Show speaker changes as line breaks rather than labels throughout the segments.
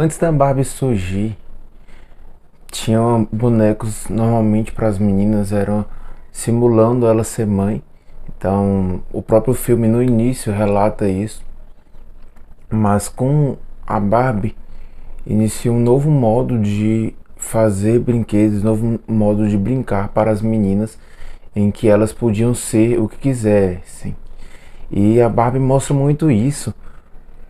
Antes da Barbie surgir, tinham bonecos normalmente para as meninas, eram simulando ela ser mãe. Então, o próprio filme no início relata isso, mas com a Barbie inicia um novo modo de fazer brinquedos, novo modo de brincar para as meninas, em que elas podiam ser o que quisessem. E a Barbie mostra muito isso,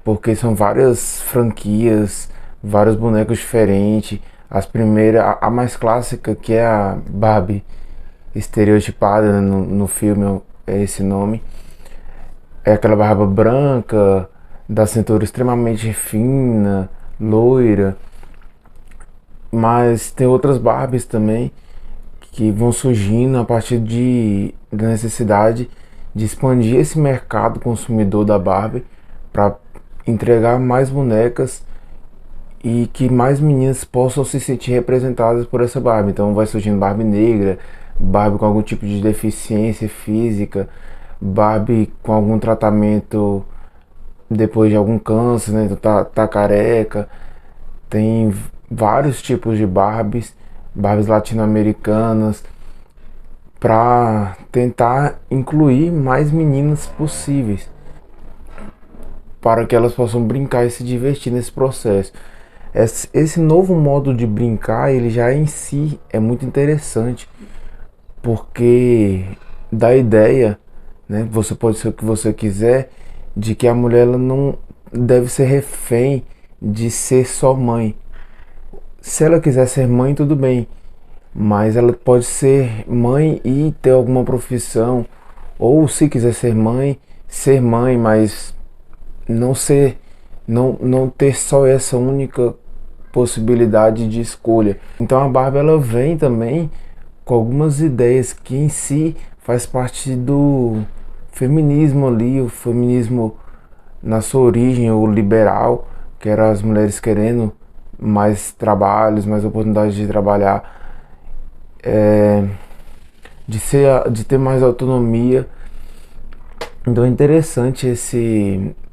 porque são várias franquias, vários bonecos diferentes. As primeiras, a mais clássica, que é a Barbie estereotipada, né, no filme, é esse nome. É aquela barba branca, da cintura extremamente fina, loira. Mas tem outras Barbies também que vão surgindo a partir da necessidade de expandir esse mercado consumidor da Barbie para entregar mais bonecas e que mais meninas possam se sentir representadas por essa Barbie. Então vai surgindo Barbie negra, Barbie com algum tipo de deficiência física, Barbie com algum tratamento depois de algum câncer, né? Então tá careca. Tem vários tipos de Barbies, Barbies latino-americanas, para tentar incluir mais meninas possíveis, para que elas possam brincar e se divertir nesse processo. Esse novo modo de brincar, ele já em si é muito interessante, porque dá a ideia, né? Você pode ser o que você quiser, de que a mulher ela não deve ser refém de ser só mãe. Se ela quiser ser mãe, tudo bem, mas ela pode ser mãe e ter alguma profissão, ou se quiser ser mãe, mas não ser, não ter só essa única possibilidade de escolha. Então a Barbie ela vem também com algumas ideias que em si faz parte do feminismo ali, o feminismo na sua origem, o liberal, que era as mulheres querendo mais trabalhos, mais oportunidades de trabalhar, de ter mais autonomia. Então é interessante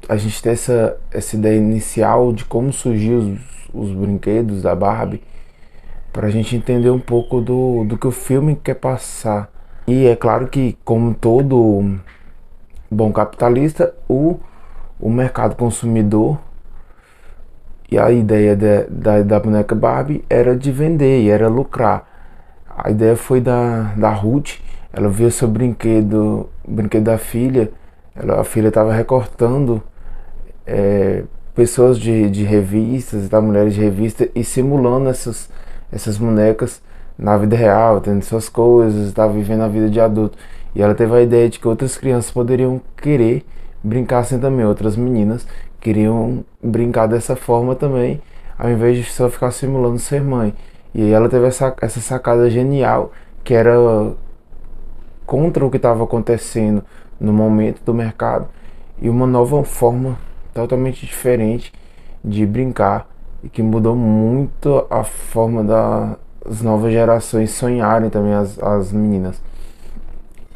a gente ter essa ideia inicial de como surgiu os brinquedos da Barbie, para a gente entender um pouco do que o filme quer passar. E é claro que, como todo bom capitalista, o mercado consumidor e a ideia da boneca Barbie era de vender e era lucrar. A ideia foi da Ruth. Ela viu seu o brinquedo da filha. A filha estava recortando pessoas de revistas, mulheres de revista, e simulando essas bonecas na vida real, tendo suas coisas, estava vivendo a vida de adulto. E ela teve a ideia de que outras crianças poderiam querer brincar assim também, outras meninas queriam brincar dessa forma também, ao invés de só ficar simulando ser mãe. E aí ela teve essa sacada genial, que era contra o que estava acontecendo no momento do mercado, e uma nova forma totalmente diferente de brincar, e que mudou muito a forma das novas gerações sonharem também, as meninas.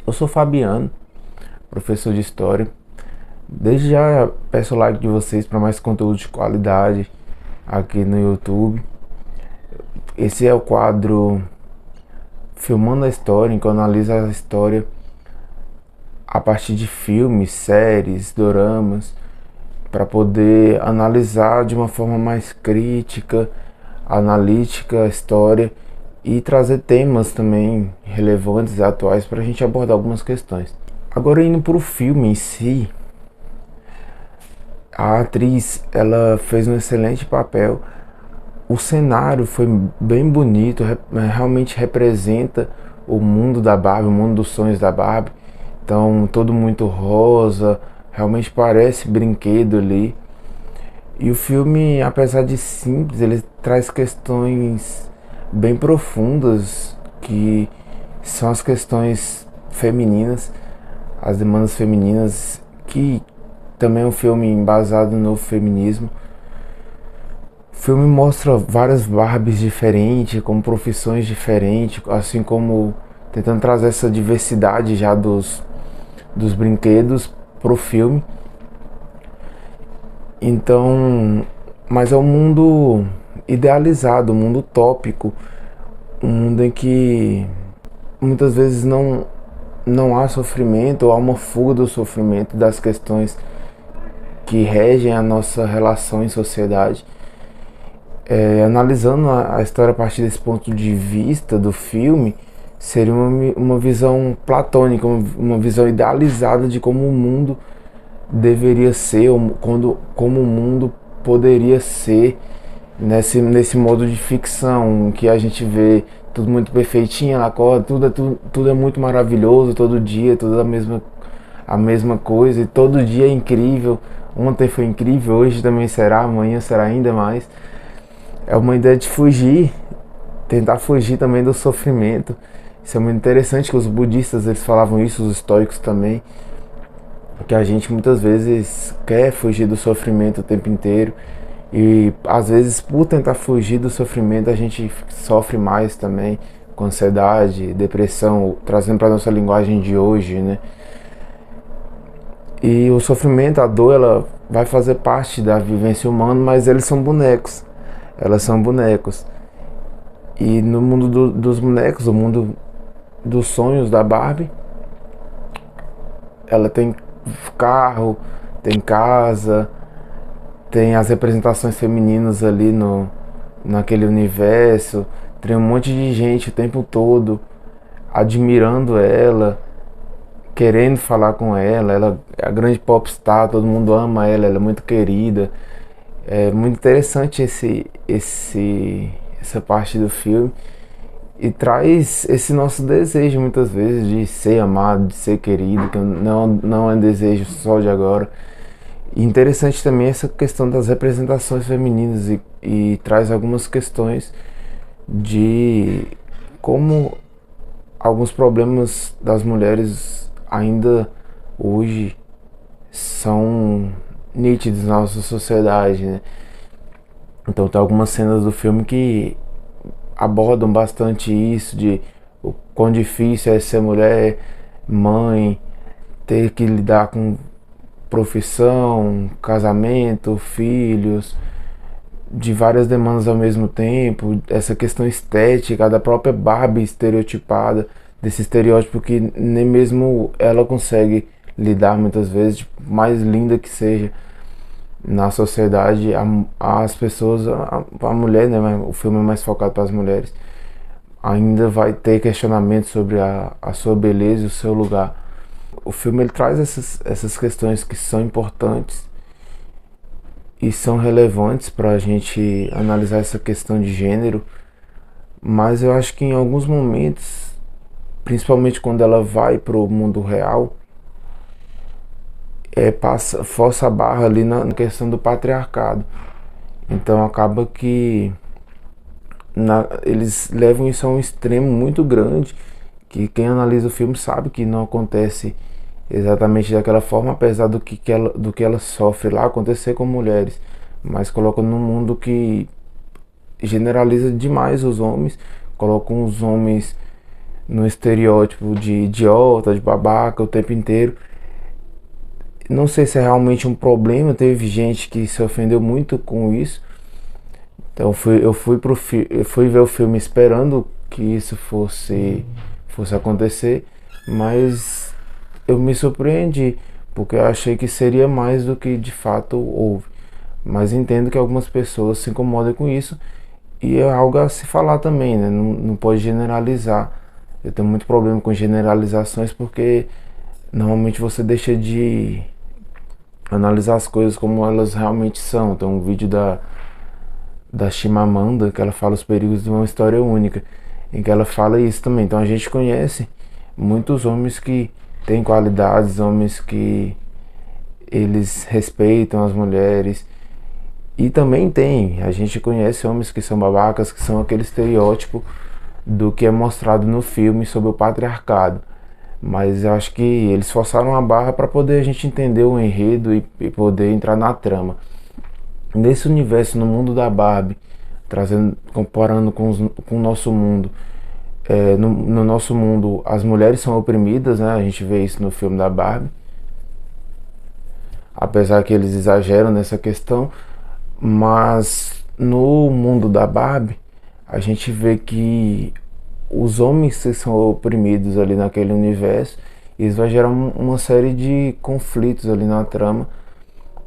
Eu sou Fabiano, professor de História. Desde já peço o like de vocês para mais conteúdo de qualidade aqui no YouTube. Esse é o quadro Filmando a História, em que eu analiso a história a partir de filmes, séries, doramas, para poder analisar de uma forma mais crítica, analítica a história e trazer temas também relevantes e atuais para a gente abordar algumas questões. Agora, indo para o filme em si, a atriz ela fez um excelente papel. O cenário foi bem bonito, realmente representa o mundo da Barbie, o mundo dos sonhos da Barbie. Então, todo muito rosa, realmente parece brinquedo ali. E o filme, apesar de simples, ele traz questões bem profundas, que são as questões femininas, as demandas femininas, que também é um filme embasado no feminismo. O filme mostra várias Barbies diferentes, com profissões diferentes, assim como tentando trazer essa diversidade já dos brinquedos pro filme. Então, mas é um mundo idealizado, um mundo utópico, um mundo em que muitas vezes não há sofrimento, ou há uma fuga do sofrimento, das questões que regem a nossa relação em sociedade. Analisando a história a partir desse ponto de vista do filme, seria uma visão platônica, uma visão idealizada de como o mundo deveria ser, como o mundo poderia ser nesse modo de ficção, que a gente vê tudo muito perfeitinho, ela acorda, tudo é muito maravilhoso, todo dia, tudo a mesma coisa, e todo dia é incrível. Ontem foi incrível, hoje também será, amanhã será ainda mais. É uma ideia de fugir, tentar fugir também do sofrimento. Isso é muito interessante, que os budistas eles falavam isso, os estoicos também, que a gente muitas vezes quer fugir do sofrimento o tempo inteiro, e às vezes por tentar fugir do sofrimento a gente sofre mais também, com ansiedade, depressão, trazendo para nossa linguagem de hoje, né? E o sofrimento, a dor, ela vai fazer parte da vivência humana, mas eles são bonecos, elas são bonecos. E no mundo dos bonecos, o mundo dos sonhos da Barbie, ela tem carro, tem casa, tem as representações femininas ali naquele universo, tem um monte de gente o tempo todo admirando ela, querendo falar com ela é a grande popstar, todo mundo ama ela é muito querida. É muito interessante essa parte do filme, e traz esse nosso desejo muitas vezes de ser amado, de ser querido, que não é um desejo só de agora. E interessante também essa questão das representações femininas, e traz algumas questões de como alguns problemas das mulheres ainda hoje são nítidos na nossa sociedade, né? Então tem algumas cenas do filme que abordam bastante isso, de o quão difícil é ser mulher, mãe, ter que lidar com profissão, casamento, filhos, de várias demandas ao mesmo tempo, essa questão estética da própria Barbie estereotipada, desse estereótipo que nem mesmo ela consegue lidar muitas vezes, tipo, mais linda que seja na sociedade, as pessoas, a mulher, né, o filme é mais focado para as mulheres, ainda vai ter questionamentos sobre a sua beleza e o seu lugar. O filme ele traz essas questões que são importantes e são relevantes para a gente analisar essa questão de gênero, mas eu acho que em alguns momentos, principalmente quando ela vai para o mundo real, força a barra ali na questão do patriarcado. Então acaba que eles levam isso a um extremo muito grande, que quem analisa o filme sabe que não acontece exatamente daquela forma, apesar do que ela sofre lá acontecer com mulheres, mas colocam num mundo que generaliza demais os homens, colocam os homens no estereótipo de idiota, de babaca o tempo inteiro. Não sei se é realmente um problema, teve gente que se ofendeu muito com isso. Então eu fui ver o filme esperando que isso fosse acontecer, mas eu me surpreendi, porque eu achei que seria mais do que de fato houve. Mas entendo que algumas pessoas se incomodam com isso, e é algo a se falar também, né? Não pode generalizar. Eu tenho muito problema com generalizações, porque normalmente você deixa de analisar as coisas como elas realmente são. Tem um vídeo da Chimamanda que ela fala os perigos de uma história única, em que ela fala isso também. Então a gente conhece muitos homens que têm qualidades, homens que eles respeitam as mulheres, e também a gente conhece homens que são babacas, que são aquele estereótipo do que é mostrado no filme sobre o patriarcado. Mas eu acho que eles forçaram a barra para poder a gente entender o enredo e poder entrar na trama. Nesse universo, no mundo da Barbie, comparando com o nosso mundo, no nosso mundo as mulheres são oprimidas, né? A gente vê isso no filme da Barbie, apesar que eles exageram nessa questão, Mas no mundo da Barbie, a gente vê que os homens que são oprimidos ali naquele universo, isso vai gerar uma série de conflitos ali na trama,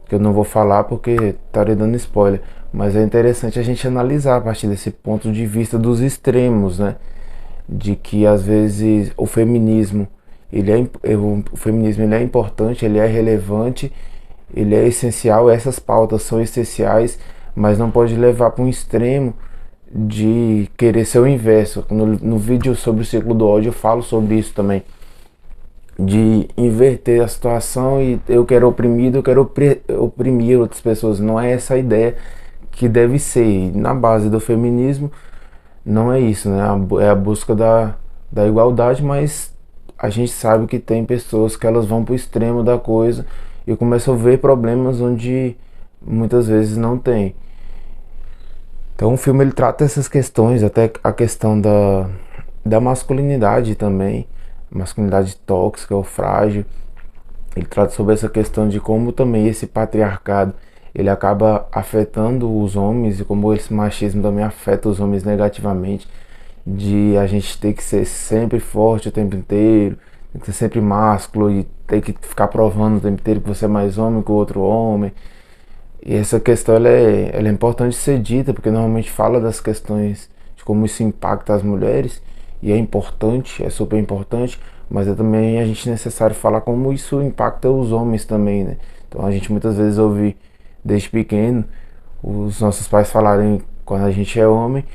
que eu não vou falar porque estaria dando spoiler, mas é interessante a gente analisar a partir desse ponto de vista dos extremos, né? De que às vezes o feminismo o feminismo ele é importante, ele é relevante, ele é essencial, essas pautas são essenciais, mas não pode levar para um extremo de querer ser o inverso. No vídeo sobre o ciclo do ódio eu falo sobre isso também, de inverter a situação e eu quero oprimido, eu quero oprimir outras pessoas. Não é essa a ideia que deve ser. E na base do feminismo não é isso, né? É a busca da igualdade, mas a gente sabe que tem pessoas que elas vão pro extremo da coisa e começam a ver problemas onde muitas vezes não tem. Então o filme ele trata essas questões, até a questão da masculinidade também, masculinidade tóxica ou frágil. Ele trata sobre essa questão de como também esse patriarcado ele acaba afetando os homens e como esse machismo também afeta os homens negativamente, de a gente ter que ser sempre forte o tempo inteiro, tem que ser sempre másculo e ter que ficar provando o tempo inteiro que você é mais homem que o outro homem. E essa questão ela é importante ser dita, porque normalmente fala das questões de como isso impacta as mulheres, e é importante, é super importante, mas é também a gente necessário falar como isso impacta os homens também, né? Então a gente muitas vezes ouve desde pequeno os nossos pais falarem quando a gente é homem,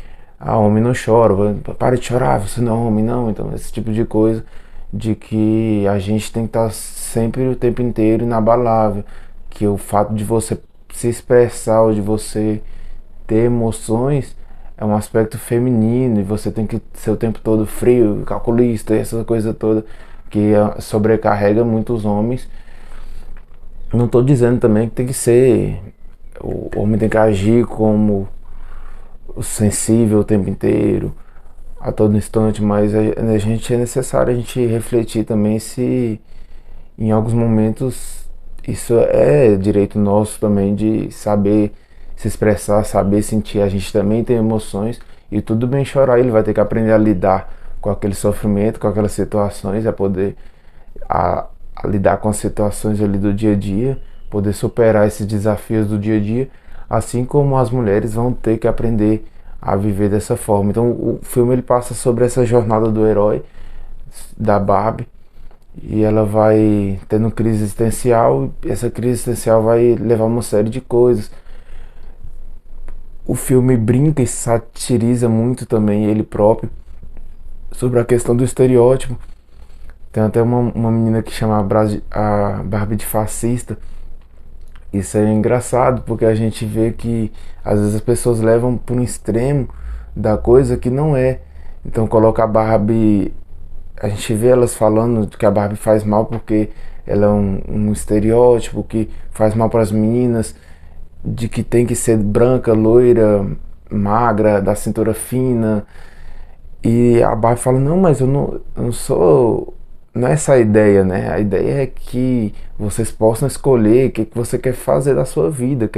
homem não chora, para de chorar, você não é homem não, então esse tipo de coisa, de que a gente tem que estar sempre o tempo inteiro inabalável, que o fato de você se expressar ou de você ter emoções é um aspecto feminino e você tem que ser o tempo todo frio, calculista, essa coisa toda que sobrecarrega muitos homens. Não estou dizendo também que tem que ser, o homem tem que agir como o sensível o tempo inteiro, a todo instante, mas a gente é necessário a gente refletir também se em alguns momentos isso é direito nosso também de saber se expressar, saber sentir. A gente também tem emoções e tudo bem chorar, ele vai ter que aprender a lidar com aquele sofrimento, com aquelas situações, a poder a lidar com as situações ali do dia a dia, poder superar esses desafios do dia a dia, assim como as mulheres vão ter que aprender a viver dessa forma. Então o filme ele passa sobre essa jornada do herói, da Barbie, e ela vai tendo crise existencial, e essa crise existencial vai levar uma série de coisas. O filme brinca e satiriza muito também ele próprio sobre a questão do estereótipo. Tem até uma menina que chama a Barbie de fascista. Isso é engraçado porque a gente vê que às vezes as pessoas levam por um extremo da coisa que não é. Então coloca a Barbie, a gente vê elas falando que a Barbie faz mal porque ela é um estereótipo que faz mal para as meninas, de que tem que ser branca, loira, magra, da cintura fina. E a Barbie fala, não, mas eu não sou. Não é essa a ideia, né? A ideia é que vocês possam escolher o que você quer fazer da sua vida,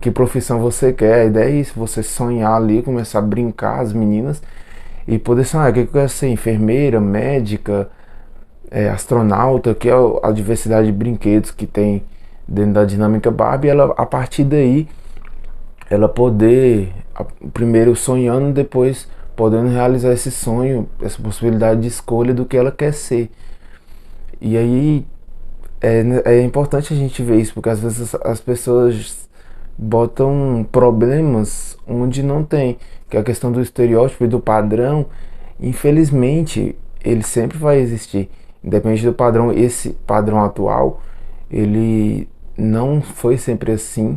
que profissão você quer. A ideia é isso, você sonhar ali, começar a brincar, as meninas, e poder sonhar, o que eu quero ser? Enfermeira, médica, astronauta, que é a diversidade de brinquedos que tem dentro da dinâmica Barbie. Ela, a partir daí, ela poder, primeiro sonhando, depois podendo realizar esse sonho, essa possibilidade de escolha do que ela quer ser. E aí é importante a gente ver isso, porque às vezes as pessoas botam problemas onde não tem, que é a questão do estereótipo e do padrão. Infelizmente, ele sempre vai existir, independente do padrão. Esse padrão atual, ele não foi sempre assim.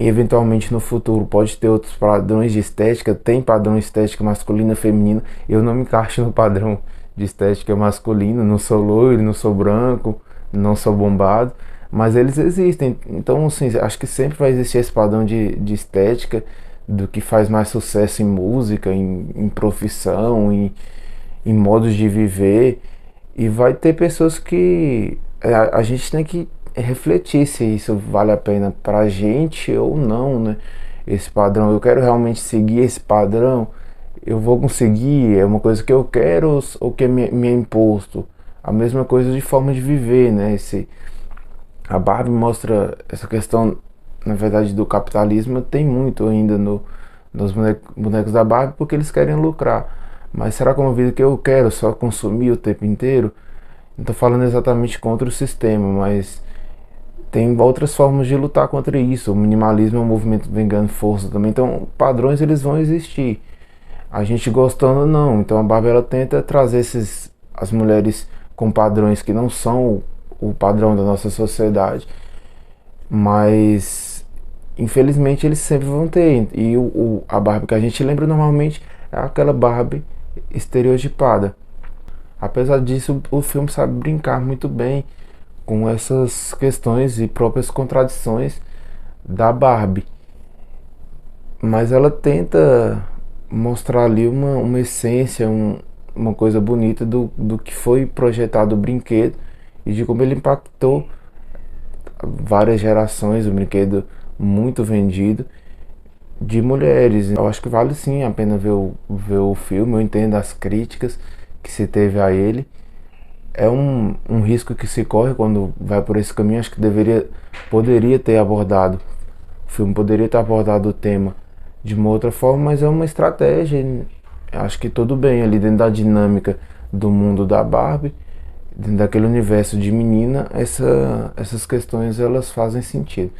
Eventualmente no futuro pode ter outros padrões de estética, tem padrão estética masculina, feminina. Eu não me encaixo no padrão de estética masculina, não sou loiro, não sou branco, não sou bombado, mas eles existem. Então, assim, acho que sempre vai existir esse padrão de estética, do que faz mais sucesso em música, em profissão, em modos de viver. E vai ter pessoas que a gente tem que refletir se isso vale a pena pra gente ou não, né? Esse padrão, eu quero realmente seguir esse padrão, eu vou conseguir, é uma coisa que eu quero ou que me é imposto. A mesma coisa de forma de viver, né? A Barbie mostra essa questão, na verdade, do capitalismo, tem muito ainda nos bonecos da Barbie porque eles querem lucrar. Mas será que é uma vida que eu quero só consumir o tempo inteiro? Não estou falando exatamente contra o sistema, mas tem outras formas de lutar contra isso. O minimalismo é um movimento que vem ganhando força também. Então, padrões eles vão existir. A gente gostando ou não. Então a Barbie ela tenta trazer as mulheres com padrões que não são o padrão da nossa sociedade, mas infelizmente eles sempre vão ter. E a Barbie que a gente lembra normalmente é aquela Barbie estereotipada. Apesar disso, o filme sabe brincar muito bem com essas questões e próprias contradições da Barbie. Mas ela tenta mostrar ali uma essência, uma coisa bonita do que foi projetado o brinquedo e de como ele impactou várias gerações, um brinquedo muito vendido de mulheres. Eu acho que vale sim a pena ver o filme, eu entendo as críticas que se teve a ele. É um risco que se corre quando vai por esse caminho, acho que poderia ter abordado, o filme poderia ter abordado o tema de uma outra forma, mas é uma estratégia. Acho que tudo bem ali dentro da dinâmica do mundo da Barbie, dentro daquele universo de menina, essas questões elas fazem sentido.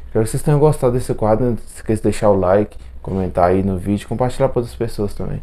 Espero que vocês tenham gostado desse quadro. Não esqueça de deixar o like, comentar aí no vídeo, compartilhar para outras pessoas também.